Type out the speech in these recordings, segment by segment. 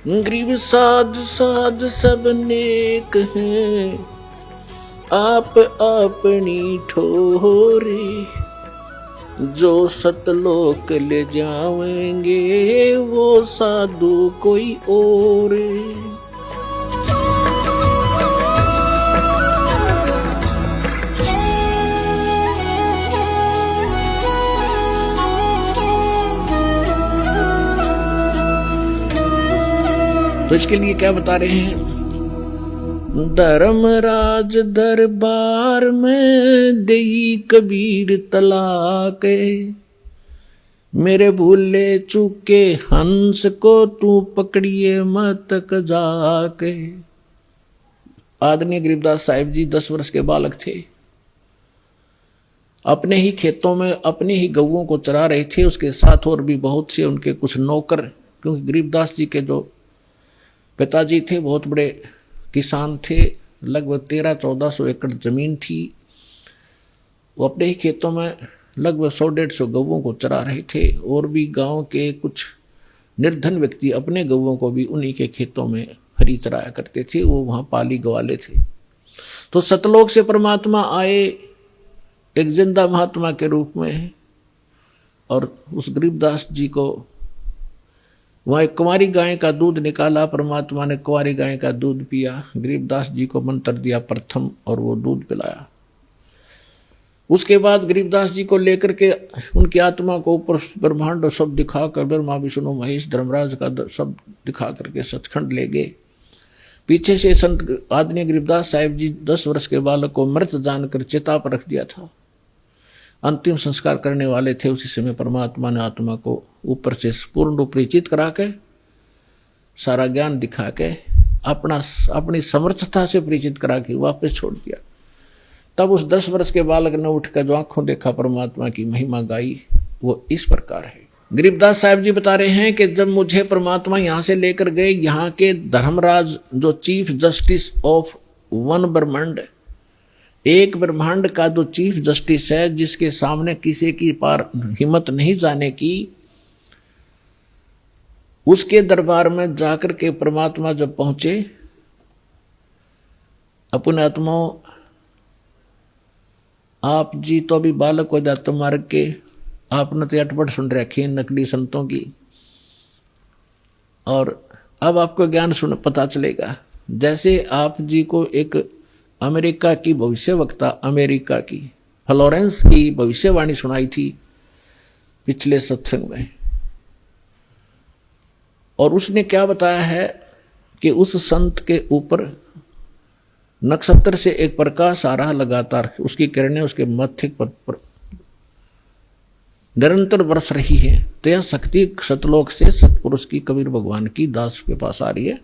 गरीब साध साध सब नेक हैं, आप अपनी ठोरी, जो सतलोक ले जाएंगे वो साधु कोई और। तो इसके लिए क्या बता रहे हैं? धर्मराज दरबार में देई कबीर तलाक, मेरे भूले चूके हंस को तू पकड़िए मत जाके। आदरणीय गरीबदास साहिब जी 10 वर्ष के बालक थे, अपने ही खेतों में अपनी ही गऊओं को चरा रहे थे, उसके साथ और भी बहुत से उनके कुछ नौकर, क्योंकि गरीबदास जी के जो पिताजी थे बहुत बड़े किसान थे, लगभग 1300-1400 एकड़ जमीन थी। वो अपने ही खेतों में लगभग 100-150 गऊओं को चरा रहे थे, और भी गांव के कुछ निर्धन व्यक्ति अपने गऊओं को भी उन्हीं के खेतों में हरी चराया करते थे, वो वहाँ पाली गवाले थे। तो सतलोक से परमात्मा आए एक जिंदा महात्मा के रूप में, और उस गरीबदास जी को वहाँ एक कुंवारी गाय का दूध निकाला, परमात्मा ने कुंवारी गाय का दूध पिया, गरीबदास जी को मंत्र दिया प्रथम और वो दूध पिलाया। उसके बाद गरीबदास जी को लेकर के उनकी आत्मा को ऊपर ब्रह्मांड सब दिखाकर, ब्रह्मा विष्णु महेश धर्मराज का सब दिखा करके सचखंड ले गए। पीछे से संत आदरणीय गरीबदास साहिब जी 10 वर्ष के बालक को मृत जानकर चिता पर रख दिया था, अंतिम संस्कार करने वाले थे। उसी समय परमात्मा ने आत्मा को ऊपर से पूर्ण रूप परिचित करा के, सारा ज्ञान दिखा के, अपनी समर्थता से परिचित करा के वापस छोड़ दिया। तब उस 10 वर्ष के बालक ने उठकर जो आंखों देखा, परमात्मा की महिमा गाई, वो इस प्रकार है। गरीबदास साहिब जी बता रहे हैं कि जब मुझे परमात्मा यहाँ से लेकर गए, यहाँ के धर्मराज जो चीफ जस्टिस ऑफ वन ब्रह्मांड, एक ब्रह्मांड का जो चीफ जस्टिस है, जिसके सामने किसी की पार हिम्मत नहीं जाने की, उसके दरबार में जाकर के परमात्मा जब पहुंचे, अपने आत्माओं आप जी तो अभी बालक हो जाते मार्ग के, आपने तो अटपट सुन रखी नकली संतों की, और अब आपको ज्ञान सुन पता चलेगा। जैसे आप जी को एक अमेरिका की भविष्यवक्ता, अमेरिका की फ्लोरेंस की भविष्यवाणी सुनाई थी पिछले सत्संग में, और उसने क्या बताया है कि उस संत के ऊपर नक्षत्र से एक प्रकाश आ रहा लगातार, उसकी किरणें उसके मस्तिष्क पर निरंतर बरस रही है। तो यह शक्ति सतलोक से सतपुरुष की, कबीर भगवान की दास के पास आ रही है,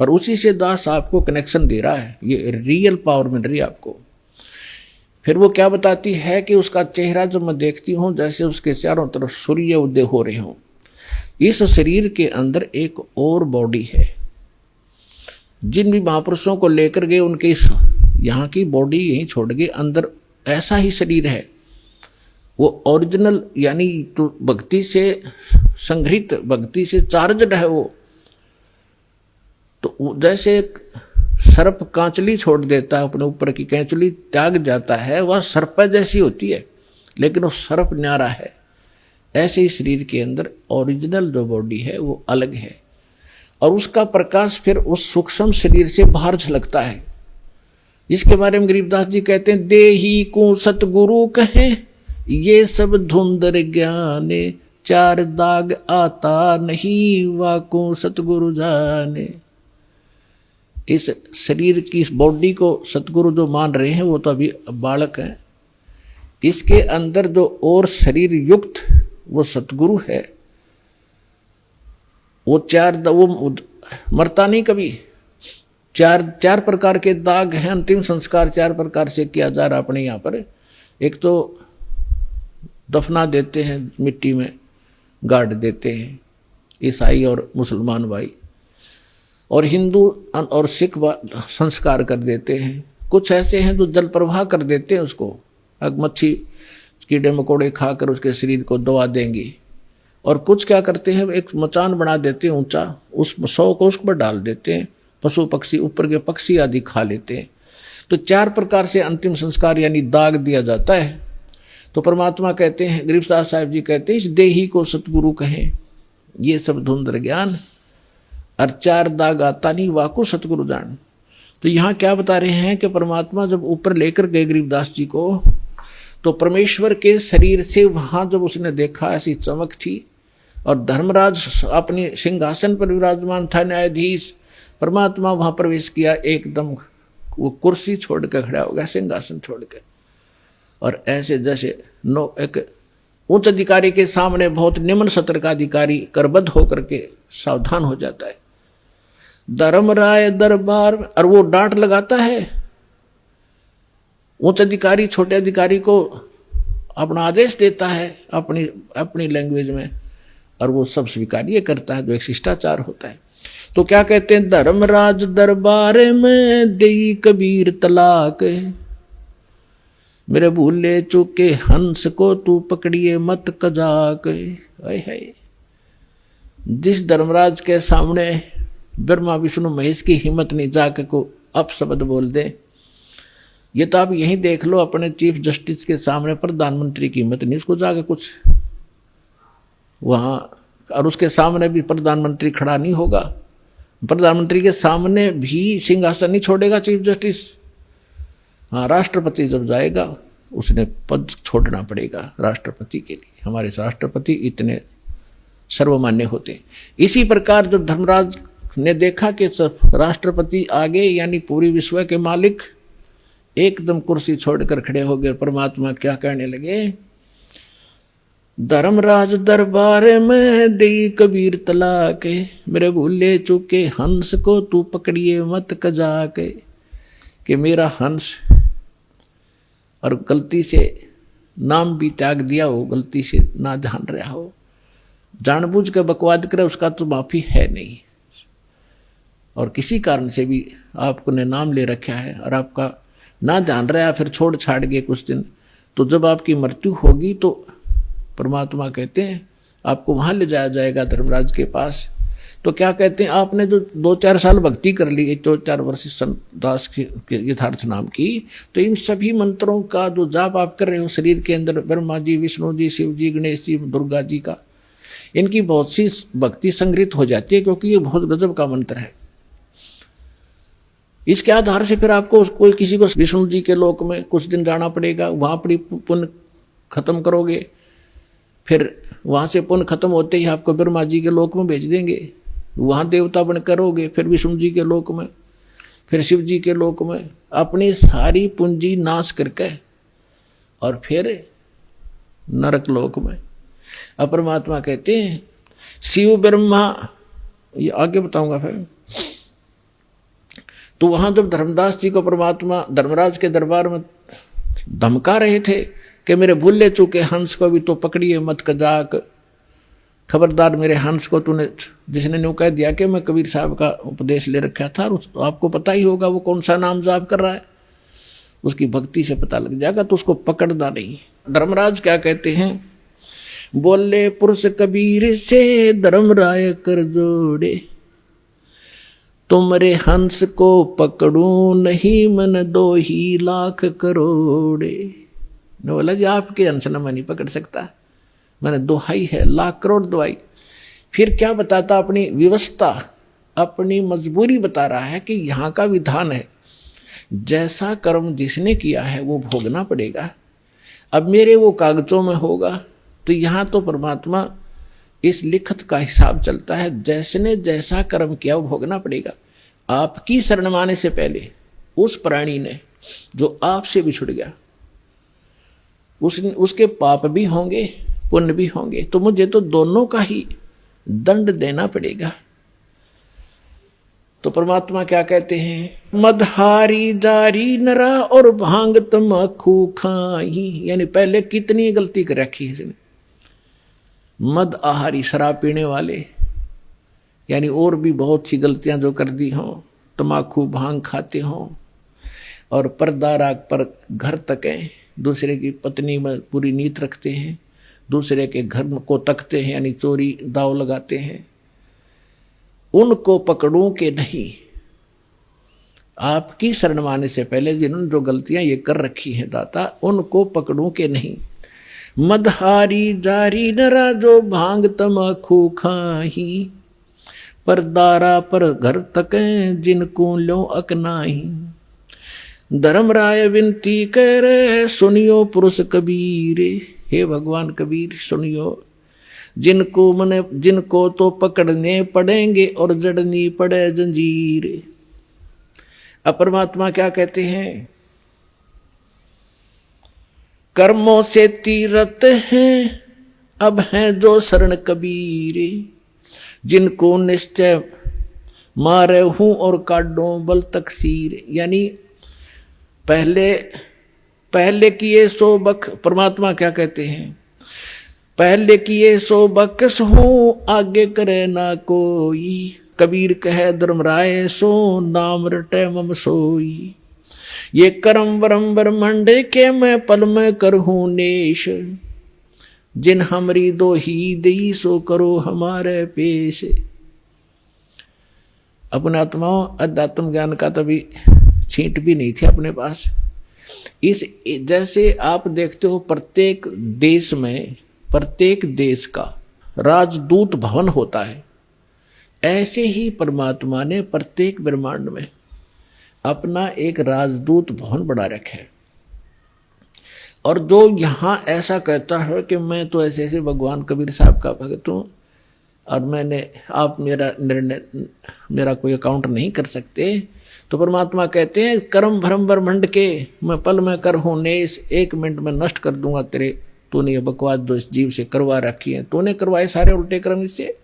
और उसी से दास आपको कनेक्शन दे रहा है, ये रियल पावर मिल रही है आपको। फिर वो क्या बताती है कि उसका चेहरा जब मैं देखती हूँ जैसे उसके चारों तरफ सूर्य उदय हो रहे हों। इस शरीर के अंदर एक और बॉडी है, जिन भी महापुरुषों को लेकर गए उनके यहाँ की बॉडी यहीं छोड़ गए, अंदर ऐसा ही शरीर है, वो ओरिजिनल यानी तो भक्ति से संग्रहित, भक्ति से चार्जड है वो। तो जैसे एक सर्प कांचली छोड़ देता है, अपने ऊपर की कैंचली त्याग जाता है, वह सर्प जैसी होती है, लेकिन वो सर्प न्यारा है। ऐसे ही शरीर के अंदर ओरिजिनल जो बॉडी है वो अलग है, और उसका प्रकाश फिर उस सूक्ष्म शरीर से बाहर झलकता है। इसके बारे में गरीबदास जी कहते हैं, देही को सतगुरु कहे ये सब धुंधर ज्ञाने, 4 दाग आता नहीं वाको सतगुरु जाने। इस शरीर की, इस बॉडी को सतगुरु जो मान रहे हैं वो तो अभी बालक हैं, इसके अंदर जो और शरीर युक्त वो सतगुरु है, वो मरता नहीं कभी। 4 प्रकार के दाग हैं, अंतिम संस्कार 4 प्रकार से किया जा रहा अपने यहाँ पर। एक तो दफना देते हैं, मिट्टी में गाड़ देते हैं ईसाई और मुसलमान भाई, और हिंदू और सिख संस्कार कर देते हैं। कुछ ऐसे हैं जो जल प्रवाह कर देते हैं उसको, मच्छी कीड़े मकोड़े खाकर उसके शरीर को दबा देंगे, और कुछ क्या करते हैं, एक मचान बना देते हैं ऊंचा, उस 100 को उस पर डाल देते हैं, पशु पक्षी ऊपर के पक्षी आदि खा लेते हैं। तो 4 प्रकार से अंतिम संस्कार यानी दाग दिया जाता है। तो परमात्मा कहते हैं, गरीबदास साहब जी कहते हैं, इस देही को सतगुरु कहें, ये सब धुंधर ज्ञान, और 4 दाग आता नहीं वाको सतगुरु जान। तो यहाँ क्या बता रहे हैं कि परमात्मा जब ऊपर लेकर गए गरीबदास जी को, तो परमेश्वर के शरीर से वहाँ जब उसने देखा ऐसी चमक थी, और धर्मराज अपने सिंहासन पर विराजमान था, न्यायाधीश, परमात्मा वहाँ प्रवेश किया, एकदम वो कुर्सी छोड़ कर खड़ा हो गया, सिंहासन छोड़ के, और ऐसे जैसे एक उच्च अधिकारी के सामने बहुत निम्न सत्र का अधिकारी करबद्ध होकर के सावधान हो जाता है। धर्मराय दरबार, और वो डांट लगाता है, उच्च अधिकारी छोटे अधिकारी को अपना आदेश देता है अपनी अपनी लैंग्वेज में, और वो सब स्वीकार्य करता है, जो एक शिष्टाचार होता है। तो क्या कहते हैं, धर्मराज दरबार में देई कबीर तलाक, मेरे भूले चूके हंस को तू पकड़िए मत कजाक। है जिस धर्मराज के सामने ब्रह्मा विष्णु महेश की हिम्मत नहीं जाके को अपशब्द बोल दे, ये तो आप यहीं देख लो, अपने चीफ जस्टिस के सामने प्रधानमंत्री की हिम्मत नहीं उसको जाके कुछ वहाँ, और उसके सामने भी प्रधानमंत्री खड़ा नहीं होगा, प्रधानमंत्री के सामने भी सिंहासन नहीं छोड़ेगा चीफ जस्टिस। हाँ, राष्ट्रपति जब जाएगा उसने पद छोड़ना पड़ेगा राष्ट्रपति के लिए, हमारे राष्ट्रपति इतने सर्वमान्य होते। इसी प्रकार जब धर्मराज ने देखा कि राष्ट्रपति आगे यानी पूरी विश्व के मालिक एकदम कुर्सी छोड़कर खड़े हो गए, परमात्मा क्या कहने लगे, धर्मराज दरबार में देई कबीर तलाक, मेरे भूले चूके हंस को तू पकड़िए मत कजाक, कि मेरा हंस और गलती से नाम भी त्याग दिया हो, गलती से ना ध्यान रहा हो, जानबूझ के बकवाद करे, उसका तो माफी है नहीं, और किसी कारण से भी आपको ने नाम ले रखा है और आपका ना ध्यान रहा, फिर छोड़ छाड़ गए कुछ दिन, तो जब आपकी मृत्यु होगी तो परमात्मा कहते हैं आपको वहां ले जाया जाएगा धर्मराज के पास। तो क्या कहते हैं, आपने जो 2-4 साल भक्ति कर ली, 2-4 वर्ष संत दास के यथार्थ नाम की, तो इन सभी मंत्रों का जो जाप आप कर रहे हो शरीर के अंदर, ब्रह्मा जी, विष्णु जी, शिव जी, गणेश जी, दुर्गा जी का, इनकी बहुत सी भक्ति संग्रहित हो जाती है, क्योंकि ये बहुत गजब का मंत्र है। इसके आधार से फिर आपको कोई किसी को विष्णु जी के लोक में कुछ दिन जाना पड़ेगा, वहां अपनी पुण्य खत्म करोगे, फिर वहां से पुण्य खत्म होते ही आपको ब्रह्मा जी के लोक में भेज देंगे, वहां देवता बन करोगे, फिर विष्णु जी के लोक में, फिर शिव जी के लोक में, अपनी सारी पूंजी नाश करके और फिर नरक लोक में। अब परमात्मा कहते हैं शिव ब्रह्मा, ये आगे बताऊंगा फिर। तो वहां जब धर्मदास जी को परमात्मा धर्मराज के दरबार में धमका रहे थे कि मेरे भूले चूके हंस को भी तो पकड़िए मत कजाक, खबरदार मेरे हंस को तूने, जिसने न्यू कह दिया कि मैं कबीर साहब का उपदेश ले रखा था, आपको पता ही होगा वो कौन सा नाम जाप कर रहा है, उसकी भक्ति से पता लग जाएगा, तो उसको पकड़ना नहीं। धर्मराज क्या कहते हैं, बोले पुरुष कबीर से धर्मराय कर जोड़े, तुमरे हंस को पकड़ू नहीं मन 2 ही लाख करोड़े। ने बोला जी आपके हंस न मैं नहीं पकड़ सकता, मैंने दोहाई है, लाख करोड़ दोहाई। फिर क्या बताता, अपनी व्यवस्था, अपनी मजबूरी बता रहा है कि यहाँ का विधान है, जैसा कर्म जिसने किया है वो भोगना पड़ेगा। अब मेरे वो कागजों में होगा, तो यहाँ तो परमात्मा इस लिखत का हिसाब चलता है, जैसने जैसा कर्म किया वो भोगना पड़ेगा। आपकी शरण माने से पहले उस प्राणी ने जो आपसे बिछुड़ गया, उसके पाप भी होंगे पुण्य भी होंगे, तो मुझे तो दोनों का ही दंड देना पड़ेगा। तो परमात्मा क्या कहते हैं, मदहारी जारी नरा और भांग तमाकू खाई, यानी पहले कितनी गलती कर रखी है इसने। मद आहारी शराब पीने वाले, यानी और भी बहुत सी गलतियां जो कर दी हों, तमाकू भांग खाते हों, और पर्दा राग पर घर तक दूसरे की पत्नी में पूरी नीयत रखते हैं, दूसरे के घर को तकते हैं, यानी चोरी दाव लगाते हैं, उनको पकड़ूं के नहीं। आपकी शरण माने से पहले जिन्होंने जो गलतियां ये कर रखी हैं दाता, उनको पकड़ूं के नहीं। मदहारी जारी नरा जो भांग तमाखू खाही, पर दारा पर घर तक जिनको लो अकनाही। धर्मराय विनती करे सुनियो पुरुष कबीर, हे भगवान कबीर सुनियो, जिनको तो पकड़ने पड़ेंगे और जड़नी पड़े जंजीर। अब परमात्मा क्या कहते हैं, कर्मों से तीरथ हैं अब हैं जो शरण कबीर, जिनको निश्चय मारे हूं और काटो बल तकसीर। यानी पहले किए सो बख, परमात्मा क्या कहते हैं, पहले किए सो बख्श हूं आगे करे ना कोई। कबीर कहे धर्मराय सो नाम रटे मम सोई। ये करम वरम ब्रह्मंड के मैं पल में करहूं नेश, जिन हमरी दो ही दई सो करो हमारे पेश। अपने आत्माओं अध्यात्म ज्ञान का तभी छींट भी नहीं थी अपने पास। इस जैसे आप देखते हो प्रत्येक देश में, प्रत्येक देश का राजदूत भवन होता है, ऐसे ही परमात्मा ने प्रत्येक ब्रह्मांड में अपना एक राजदूत भवन बना रखा है। और जो यहां ऐसा कहता है कि मैं तो ऐसे ऐसे भगवान कबीर साहब का भक्त हूं और आप मेरा कोई अकाउंट नहीं कर सकते, तो परमात्मा कहते हैं कर्म भरम ब्रह्मंड के मैं पल में कर हूं नेस, 1 मिनट में नष्ट कर दूंगा तेरे, तूने ये बकवास जो इस जीव से करवा रखी है, तूने करवाए सारे उल्टे कर्म इससे,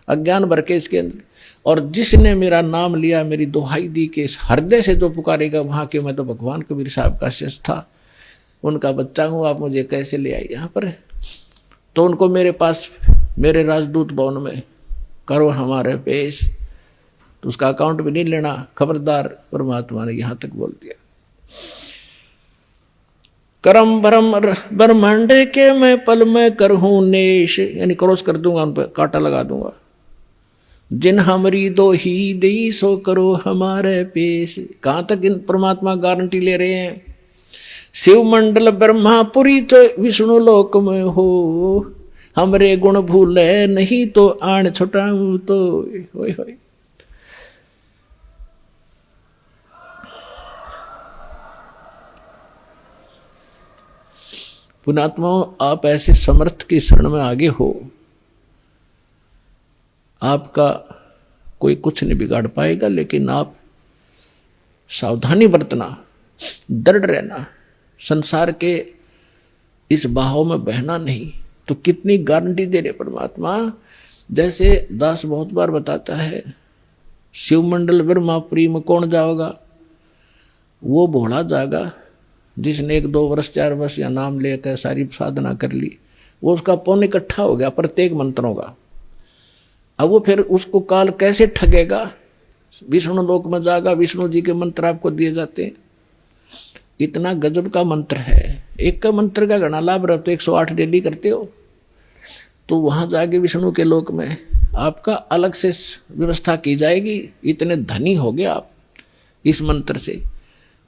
अज्ञान भर के इसके अंदर। और जिसने मेरा नाम लिया, मेरी दुहाई दी के इस हृदय से जो पुकारेगा वहां के, मैं तो भगवान कबीर साहब का शिष्य था, उनका बच्चा हूं, आप मुझे कैसे ले आई यहाँ पर। तो उनको मेरे पास, मेरे राजदूत भवन में करो हमारे पेश, तो उसका अकाउंट भी नहीं लेना, खबरदार। परमात्मा ने यहां तक बोल दिया। करम भरम ब्रह्मांड के मैं पल में करहूं नेश, यानी क्रॉस कर दूंगा, उन पर कांटा लगा दूंगा। जिन हमरी दो ही दई सो करो हमारे पेश। कहां तक इन परमात्मा गारंटी ले रहे हैं, शिव मंडल ब्रह्मापुरी तो विष्णु लोक में हो, हमरे गुण भूले नहीं तो आण छुटाऊं तो। होय होय। पुणात्माओं, आप ऐसे समर्थ की शरण में आगे हो, आपका कोई कुछ नहीं बिगाड़ पाएगा, लेकिन आप सावधानी बरतना, दृढ़ रहना, संसार के इस बहाव में बहना नहीं। तो कितनी गारंटी दे रहे परमात्मा। जैसे दास बहुत बार बताता है, शिव मंडल ब्रह्मापुरी में कौन जाओगा, वो भोला जाएगा जिसने 1-2 वर्ष 4 वर्ष या नाम लेकर सारी साधना कर ली, वो उसका पुण्य इकट्ठा हो गया प्रत्येक मंत्रों का। अब वो फिर उसको काल कैसे ठगेगा, विष्णु लोक में जाएगा, विष्णु जी के मंत्र आपको दिए जाते हैं, इतना गजब का मंत्र है। एक का मंत्र का घना लाभ रहा, तो 108 डेली करते हो, तो वहां जाके विष्णु के लोक में आपका अलग से व्यवस्था की जाएगी। इतने धनी हो गए आप इस मंत्र से।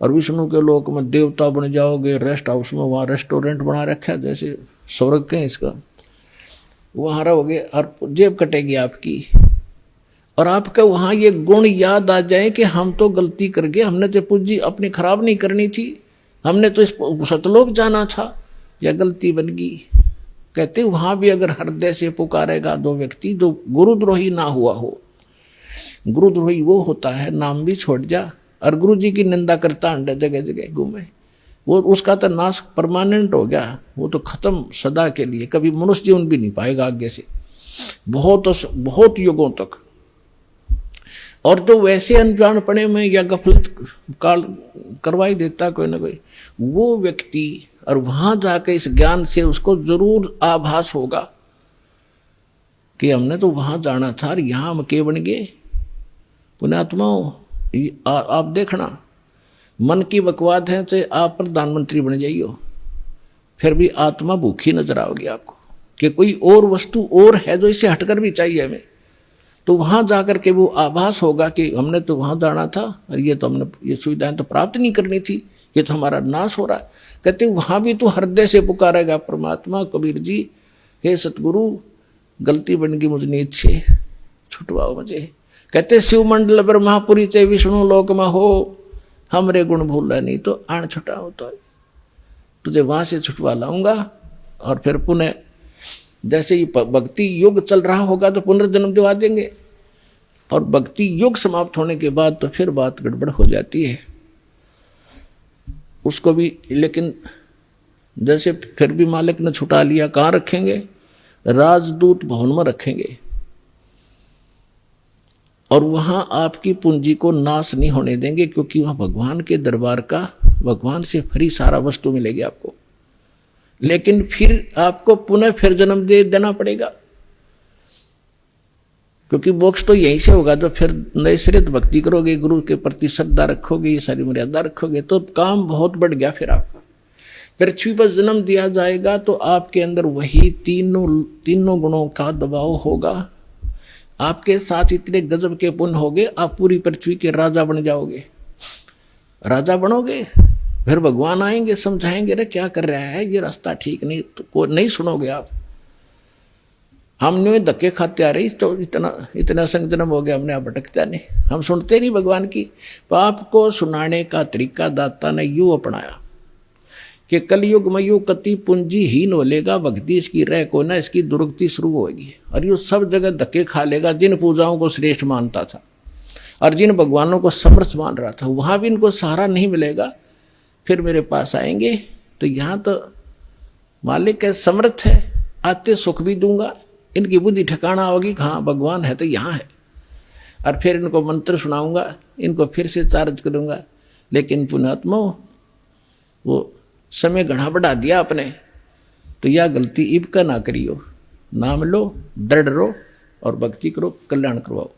और विष्णु के लोक में देवता बन जाओगे, रेस्ट हाउस में, वहाँ रेस्टोरेंट बना रखा है जैसे स्वर्ग के इसका, वहाँ रहोगे और जेब कटेगी आपकी। और आपका वहाँ ये गुण याद आ जाए कि हम तो गलती कर गए, हमने तो पूंजी अपनी खराब नहीं करनी थी, हमने तो इस सतलोक जाना था, या गलती बन गई। कहते वहाँ भी अगर हृदय से पुकारेगा 2 व्यक्ति जो गुरुद्रोही ना हुआ हो, गुरुद्रोही वो होता है नाम भी छोड़ जा और गुरु जी की निंदा करता अंडे जगह जगह घूमे, वो उसका तो नाश परमानेंट हो गया, वो तो खत्म सदा के लिए, कभी मनुष्य जीवन भी नहीं पाएगा आगे से, बहुत युगों तक। और तो वैसे अनजानपने में या गफलत काल करवाई देता कोई ना कोई, वो व्यक्ति, और वहां जाकर इस ज्ञान से उसको जरूर आभास होगा कि हमने तो वहां जाना था और यहां हम के बन गए। पुण्यात्माओं, आप देखना, मन की बकवाद है, चाहे आप प्रधानमंत्री बन जाइयो, फिर भी आत्मा भूखी नजर आओगी आपको। कि कोई और वस्तु और है जो इससे हटकर भी चाहिए हमें, तो वहां जाकर के वो आभास होगा कि हमने तो वहां जाना था और ये तो हमने ये सुविधाएं तो प्राप्त नहीं करनी थी, ये तो हमारा नाश हो रहा है। कहते वहां भी तो हृदय से पुकारेगा परमात्मा, कबीर जी हे सतगुरु गलती बन गई मुझ नीच से, छुटवाओ मुझे। कहते शिव मंडल ब्रह्मापुरी चे विष्णु लोक में हो, हमरे गुण भूला नहीं तो आण छुटाओ, तो तुझे वहां से छुटवा लाऊंगा। और फिर पुनः जैसे ही भक्ति युग चल रहा होगा तो पुनर्जन्म दिवा देंगे, और भक्ति युग समाप्त होने के बाद तो फिर बात गड़बड़ हो जाती है उसको भी। लेकिन जैसे फिर भी मालिक ने छुटा लिया, कहाँ रखेंगे? राजदूत भवन में रखेंगे, और वहां आपकी पूंजी को नाश नहीं होने देंगे, क्योंकि वहां भगवान के दरबार का, भगवान से फ्री सारा वस्तु मिलेगी आपको। लेकिन फिर आपको पुनः फिर जन्म दे देना पड़ेगा, क्योंकि मोक्ष तो यहीं से होगा। तो फिर नए सिरे भक्ति करोगे, गुरु के प्रति श्रद्धा रखोगे, ये सारी मर्यादा रखोगे, तो काम बहुत बढ़ गया। फिर आपका पृथ्वी पर जन्म दिया जाएगा तो आपके अंदर वही तीनों गुणों का दबाव होगा। आपके साथ इतने गजब के पुण्य होगे, आप पूरी पृथ्वी के राजा बन जाओगे। राजा बनोगे, फिर भगवान आएंगे, समझाएंगे रे क्या कर रहा है, ये रास्ता ठीक नहीं, तो नहीं सुनोगे आप। हमने धक्के खाते आ रही, तो इतना संजन्म हो गया हमने, आप भटकता नहीं, हम सुनते नहीं भगवान की। पाप को सुनाने का तरीका दाता ने यूं अपनाया कि कलयुग में यूं कति पूंजी हीन हो लेगा, भक्ति इसकी रह को ना, इसकी दुर्गति शुरू होगी, और यूं सब जगह धक्के खा लेगा। जिन पूजाओं को श्रेष्ठ मानता था और जिन भगवानों को समर्थ मान रहा था, वहां भी इनको सहारा नहीं मिलेगा। फिर मेरे पास आएंगे तो यहाँ तो मालिक है, समर्थ है, आते सुख भी दूंगा, इनकी बुद्धि ठिकाना होगी, हाँ भगवान है तो यहाँ है। और फिर इनको मंत्र सुनाऊंगा, इनको फिर से चार्ज करूंगा। लेकिन पुण्यात्मा वो समय घना बढ़ा दिया आपने, तो यह गलती इब का ना करियो। नाम लो, दृढ़ रहो और भक्ति करो, कल्याण करवाओ।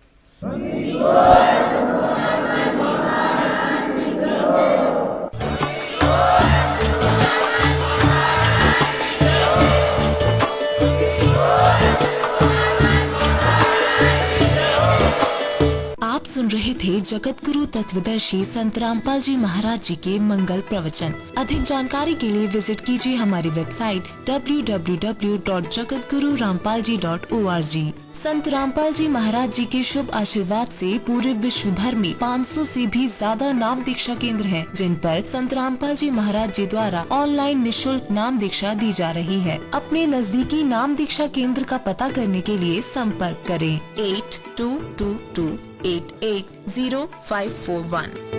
सुन रहे थे जगत गुरु तत्वदर्शी संत रामपाल जी महाराज जी के मंगल प्रवचन। अधिक जानकारी के लिए विजिट कीजिए हमारी वेबसाइट www.jagatgururampalji.org। संत रामपाल जी महाराज जी के शुभ आशीर्वाद से पूरे विश्व भर में 500 से भी ज्यादा नाम दीक्षा केंद्र हैं, जिन पर संत रामपाल जी महाराज जी द्वारा ऑनलाइन निशुल्क नाम दीक्षा दी जा रही है। अपने नजदीकी नाम दीक्षा केंद्र का पता करने के लिए संपर्क करें 8222880541।